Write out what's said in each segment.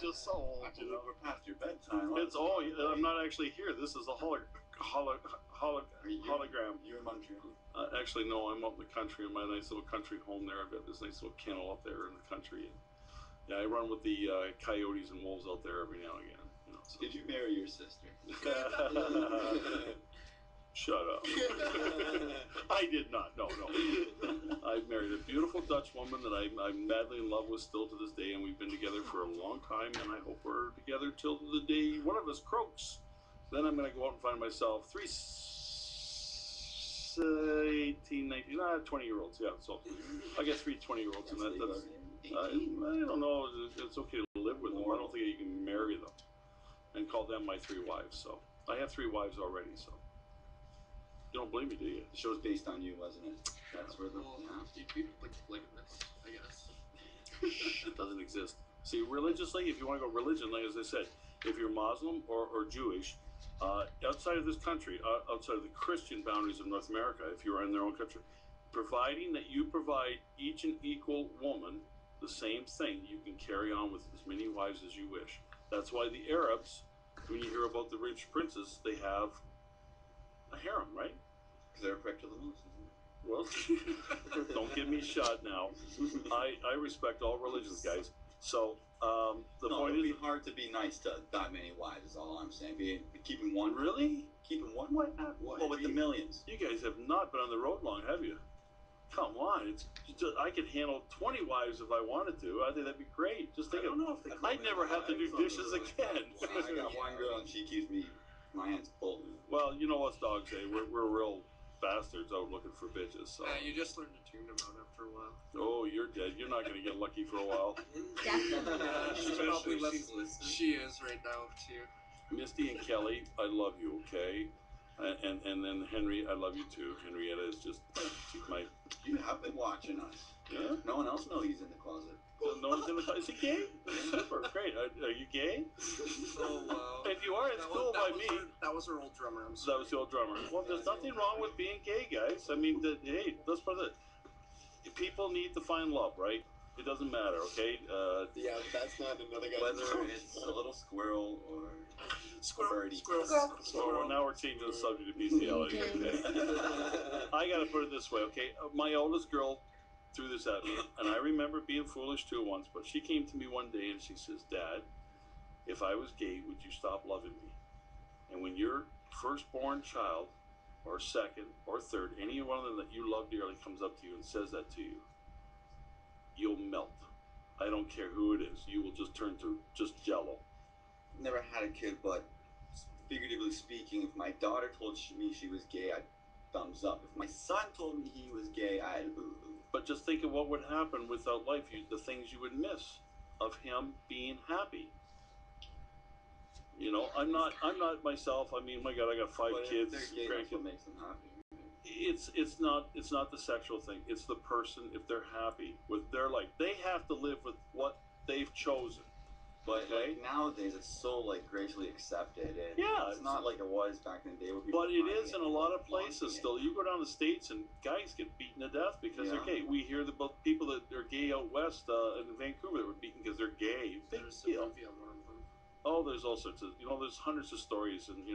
just sold. I believe we're past your bedtime. It's I'm not actually here. This is a hologram. You in Montreal? Actually, no. I'm up in the country in my nice little country home there. I've got this nice little kennel up there in the country. And, yeah, I run with the coyotes and wolves out there every now and again. You know, so. Did you marry your sister? Shut up. I did not. No. I married a beautiful Dutch woman that I'm madly in love with still to this day, and we've been together for a long time, and I hope we're together till the day one of us croaks. Then I'm going to go out and find myself 18, 19, 20-year-olds. Yeah, so I get 3 20-year-olds, and that's I don't know. It's okay to live with them. I don't think you can marry them and call them my 3 wives. So I have 3 wives already, so. You don't believe me, do you? The show's based on you, wasn't it? That's where the... You'd be like polygamous, I guess. It doesn't exist. See, religiously, if you want to go religion, like as I said, if you're Muslim or Jewish, outside of this country, outside of the Christian boundaries of North America, if you're in their own country, providing that you provide each an equal woman the same thing, you can carry on with as many wives as you wish. That's why the Arabs, when you hear about the rich princes, they have a harem, right? Because they're quick to the moose. Well, don't get me shot now. I respect all religions, guys. So the point it'd is, be hard to be nice to that many wives. Is all I'm saying. Be keeping one. Really? Keeping one? Why not? Well, with the millions. You guys have not been on the road long, have you? Come on, it's just, I could handle 20 wives if I wanted to. I think that'd be great. Just think, I'd never have to do dishes again. I got one girl and she keeps me my hands full. Well, you know us dogs, eh? We're real bastards out looking for bitches. So. You just learn to tune them out after a while. Oh, you're dead. You're not going to get lucky for a while. She is right now too. Misty and Kelly, I love you. Okay, and then Henry, I love you too. Henrietta is just she's my. You have been watching us. Yeah. No one else knows he's in the closet. No one's in the closet. Is he gay? Super great. Are you gay? Oh wow. If you are, it's cool by me. That was our old drummer. That was the old drummer. Well, there's nothing wrong with being gay, guys. I mean, hey, let's put it. People need to find love, right? It doesn't matter, okay? Yeah, that's not another guy. Whether it's a little squirrel or Squirrel. Well, now we're changing the subject to bestiality. Okay? I gotta put it this way, okay? My oldest girl threw this at me, and I remember being foolish too once, but she came to me one day and she says, Dad, if I was gay, would you stop loving me? And when your firstborn child, or second, or third, any one of them that you love dearly comes up to you and says that to you, you'll melt. I don't care who it is. You will just turn to just jello. Never had a kid, but figuratively speaking, if my daughter told me she was gay, I'd thumbs up. If my son told me he was gay, I'd boo-hoo. But just think of what would happen without life, the things you would miss of him being happy. You know, I'm not myself. I mean, my God, I got 5 kids. If they're gay, that's what makes them happy. It's not the sexual thing. It's the person, if they're happy with their life. They have to live with what they've chosen. But like nowadays, it's so like gracefully accepted. It's not like it was back in the day. Where people but it is in a lot of places still. You go down the States and guys get beaten to death because they're gay. We hear about people that are gay out west in Vancouver that were beaten because they're gay. Big deal. Oh, there's all sorts of, there's hundreds of stories, and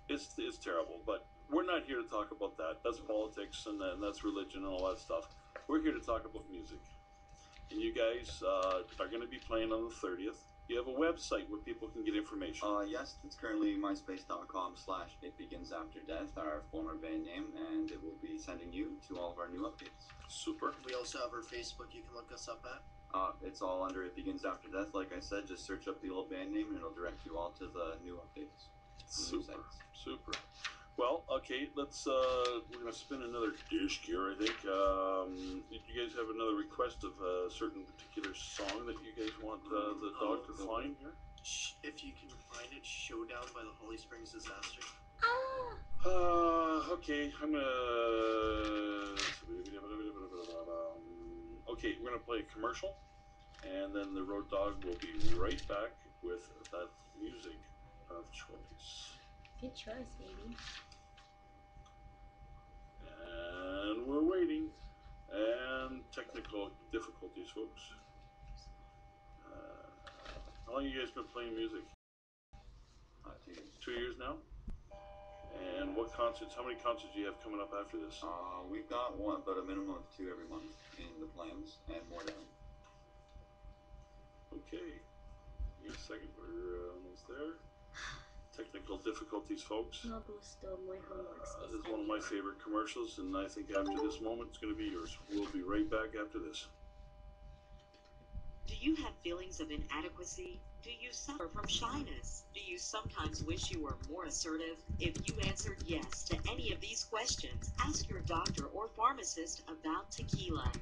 it's terrible. But we're not here to talk about that. That's politics and that's religion and all that stuff. We're here to talk about music. And you guys are going to be playing on the 30th. You have a website where people can get information. Yes, it's currently myspace.com/itbeginsafterdeath, our former band name, and it will be sending you to all of our new updates. Super. We also have our Facebook you can look us up at. It's all under It Begins After Death. Like I said, just search up the old band name and it'll direct you all to the new updates. Super. Well, okay, let's, we're going to spin another disc here, I think. Did you guys have another request of a certain particular song that you guys want the dog to find here? If you can find it, Showdown by the Holly Springs Disaster. Okay, I'm going to... Okay, we're going to play a commercial, and then the road dog will be right back with that music of choice. Good choice, baby. And we're waiting. And technical difficulties, folks. long have you guys been playing music? 2 years. 2 years now? And what concerts, how many concerts do you have coming up after this? We've got one, but a minimum of 2 every month in the plans, and more down. Okay. Give me a second, we're almost there. Technical difficulties, folks. No gusto, muy homework. This is one of my favorite commercials, and I think after this moment, it's going to be yours. We'll be right back after this. Do you have feelings of inadequacy? Do you suffer from shyness? Do you sometimes wish you were more assertive? If you answered yes to any of these questions, ask your doctor or pharmacist about tequila.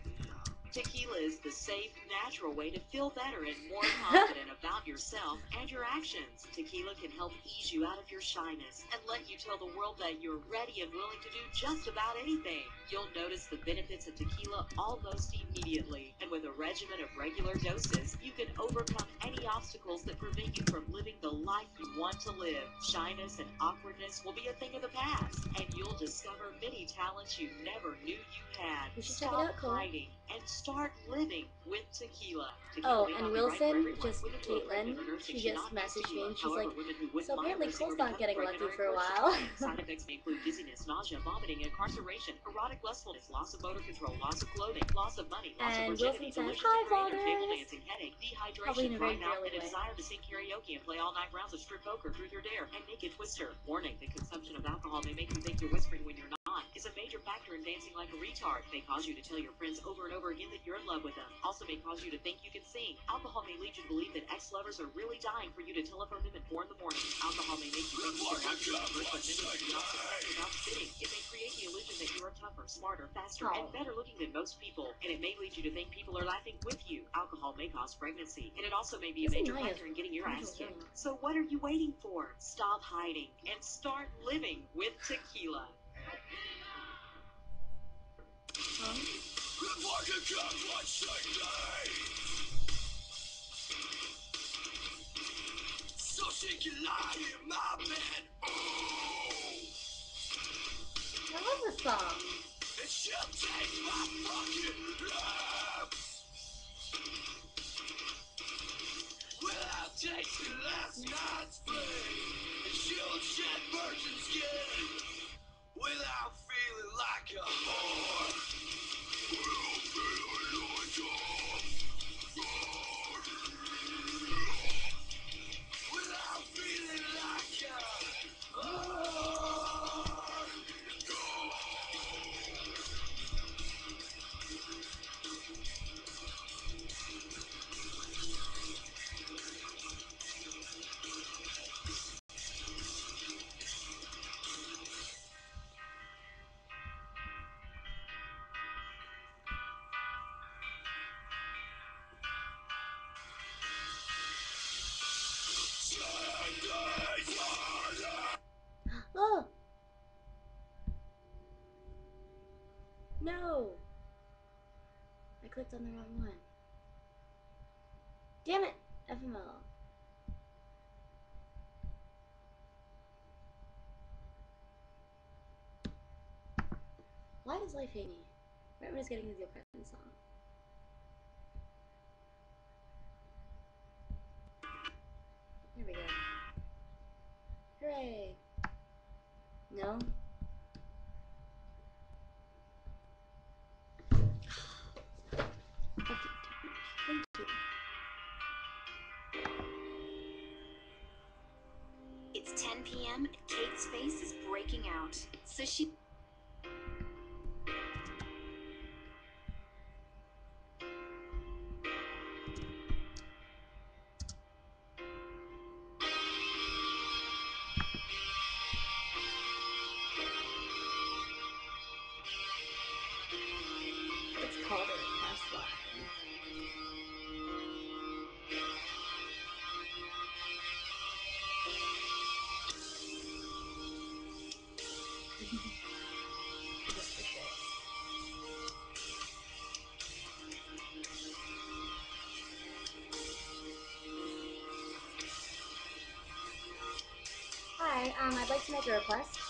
Tequila is the safe, natural way to feel better and more confident about yourself and your actions. Tequila can help ease you out of your shyness and let you tell the world that you're ready and willing to do just about anything. You'll notice the benefits of tequila almost immediately. And with a regimen of regular doses, you can overcome any obstacles that prevent you from living the life you want to live. Shyness and awkwardness will be a thing of the past, and you'll discover many talents you never knew you had. You should check it out, Cole. Hiding and start living with tequila. Oh, and Wilson, just Caitlin, she just messaged me and she's like, so apparently Cole's not getting lucky for a while. Side effects may include dizziness, nausea, vomiting, incarceration, erotic lustfulness, loss of motor control, loss of clothing, loss of money, loss of And virginity, Wilson says, delusions hi of grandeur, table vloggers! dancing, headache, Probably in dehydration, a very dry mouth, girly and a way. desire to sing karaoke and play all-night rounds of strip poker, truth or dare, and naked twister. Warning, the consumption of alcohol may make you think you're whispering when you're not, is a major factor in dancing like a retard. May cause you to tell your friends over and over again that you're in love with them. Also may cause you to think you can sing. Alcohol may lead you to believe that ex-lovers are really dying for you to telephone them at 4 in the morning. Alcohol may make you think you can launch a first, but mentally you cannot success without spitting. It may create the illusion that you are tougher, smarter, faster, and better looking than most people. And it may lead you to think people are laughing with you. Alcohol may cause pregnancy. And it also may be a major factor in getting your ass kicked. So what are you waiting for? Stop hiding and start living with tequila. So she can lie in my bed. I love this song. And she'll take my fucking lips without tasting last night's pain. And she'll shed virgin skin without feeling like a whore. Without feeling like a Oh! No! I clicked on the wrong one. Damn it! FML. Why does life hate me? Right when I was getting into the oppression song. There we go. Hooray! No? Thank you. It's 10 p.m. and Kate's face is breaking out. So she... It's called a request line. Just for shits. Hi, I'd like to make a request.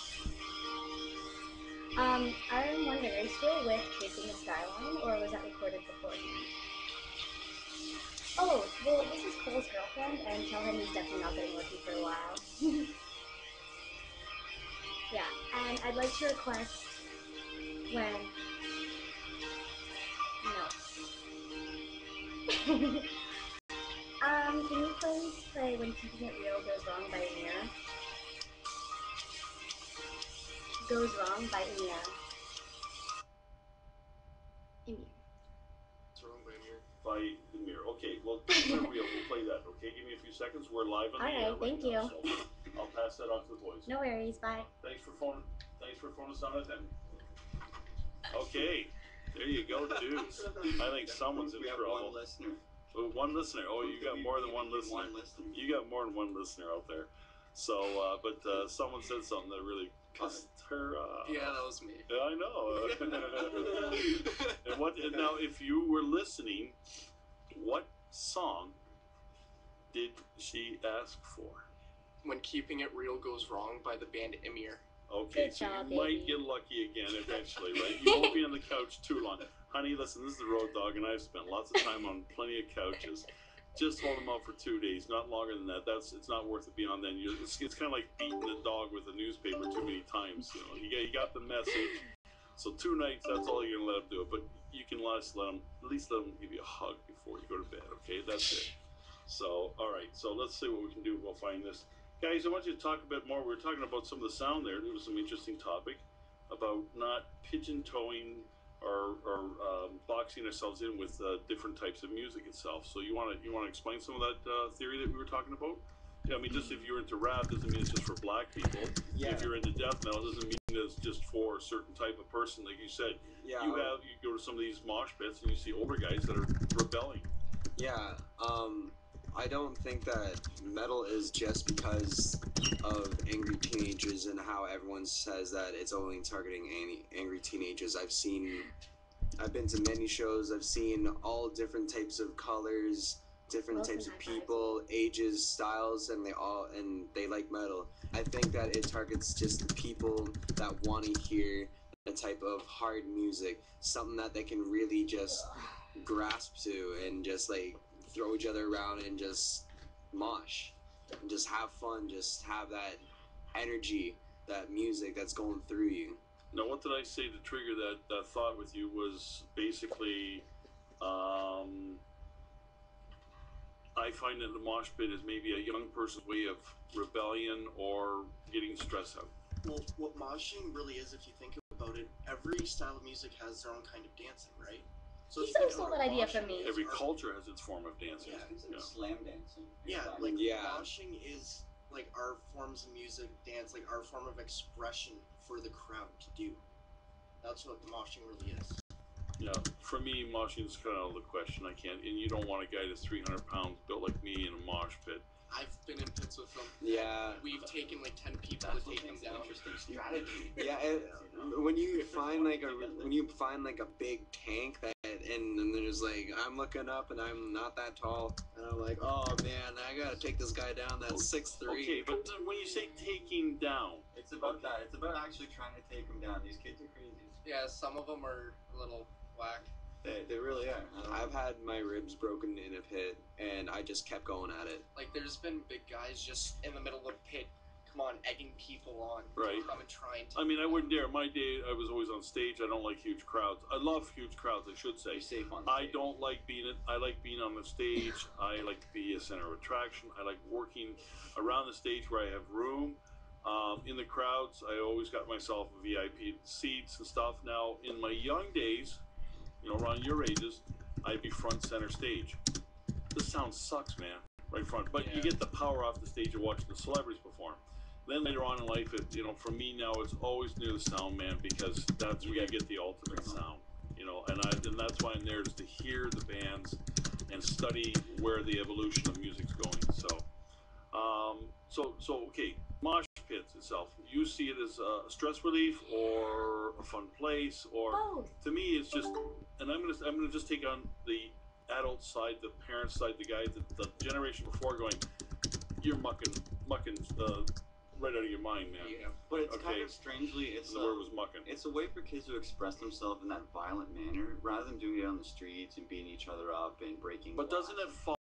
I'm wondering, are you still with Chasing the Skyline, or was that recorded beforehand? Oh, well, this is Cole's girlfriend, and tell him he's definitely not getting lucky for a while. Yeah, and I'd like to request when... No. Can you please play When Keeping It Real Goes Wrong by Amir? Goes Wrong by Amir. Amir. It's wrong by Amir. By Amir. Okay, well, keep it real. We'll play that, okay? Give me a few seconds. We're live on the air Alright, thank you. now, so I'll pass that on to the boys. No worries, bye. Thanks for phoning us on it then. Okay, there you go, dudes. I think someone's in We have trouble. one listener. Oh, one listener. Oh, you got more than one listener. You got more than one listener out there. So, but someone said something that really pissed her off. Yeah, that was me. Yeah, I know. And now, if you were listening, what song did she ask for? When Keeping It Real Goes Wrong by the band Amir. Okay, Good so job, you might baby. get lucky again eventually, right? You won't be on the couch too long. Honey, listen, this is the road dog, and I've spent lots of time on plenty of couches. Just hold them out for 2 days, not longer than that. It's not worth it beyond then. It's kind of like beating a dog with a newspaper too many times. You know, you got the message. So 2 nights, that's all you're gonna let them do. But you can at least let them give you a hug before you go to bed. Okay, that's it. So all right, so let's see what we can do. We'll find this. Guys, I want you to talk a bit more. We were talking about some of the sound there. It was some interesting topic about not pigeon-toeing or boxing ourselves in with different types of music itself. So you want to explain some of that theory that we were talking about? Yeah, I mean, just if you're into rap doesn't mean it's just for black people. Yeah. If you're into death metal doesn't mean it's just for a certain type of person. Like you said, Yeah. you go to some of these mosh pits and you see older guys that are rebelling. Yeah, I don't think that metal is just because of angry teenagers and how everyone says that it's only targeting angry teenagers. I've been to many shows. I've seen all different types of colors, different Wilson types of high five. people, ages, styles, and they like metal. I think that it targets just the people that want to hear a type of hard music, something that they can really just grasp to and just like throw each other around and just mosh and just have fun, just have that energy, that music that's going through you. Now, what did I say to trigger that thought with you was basically, I find that the mosh pit is maybe a young person's way of rebellion or getting stressed out. Well, what moshing really is, if you think about it, every style of music has their own kind of dancing, right? So He if you think stole about that idea from moshing me. is Every our- culture has its form of dancing. Yeah. It's like slam dancing. Yeah, Exactly. like Yeah. moshing is like our forms of music, dance, like our form of expression for the crowd to do. That's what moshing really is. Yeah, for me, moshing is kind of out of the question. I can't, and you don't want a guy that's 300 pounds built like me in a mosh pit. I've been in pits with them. Yeah. We've taken like 10 people That's to what take them makes it down. interesting strategy. Yeah, when you find like a big tank and then there's like I'm looking up and I'm not that tall and I'm like, oh man, I gotta take this guy down that's 6'3". Okay, but when you say taking down, It's about that. It's about actually trying to take them down. These kids are crazy. Yeah, some of them are a little whack. They really are. I've had my ribs broken in a pit and I just kept going at it. Like, there's been big guys just in the middle of a pit, come on, egging people on. Right. Come and trying to. I mean, I wouldn't dare. My day, I was always on stage. I don't like huge crowds. I love huge crowds, I should say. You're safe on I stage. don't like I like being on the stage. I like to be a center of attraction. I like working around the stage where I have room. In the crowds, I always got myself VIP seats and stuff. Now, in my young days, around your ages, I'd be front center stage. This sound sucks, man. Right front. But you get the power off the stage of watching the celebrities perform. Then later on in life, for me now, it's always near the sound man because that's where you get the ultimate sound. And that's why I'm there, is to hear the bands and study where the evolution of music's going. So okay, mosh pits itself. You see it as a stress relief or a fun place, or Both. to me, it's just. And I'm gonna just take on the adult side, the parent side, the guy, the generation before, going, you're mucking right out of your mind, man. Yeah. But it's kind of strangely, The word was mucking. it's a way for kids to express themselves in that violent manner rather than doing it on the streets and beating each other up and breaking But doesn't glass. it fall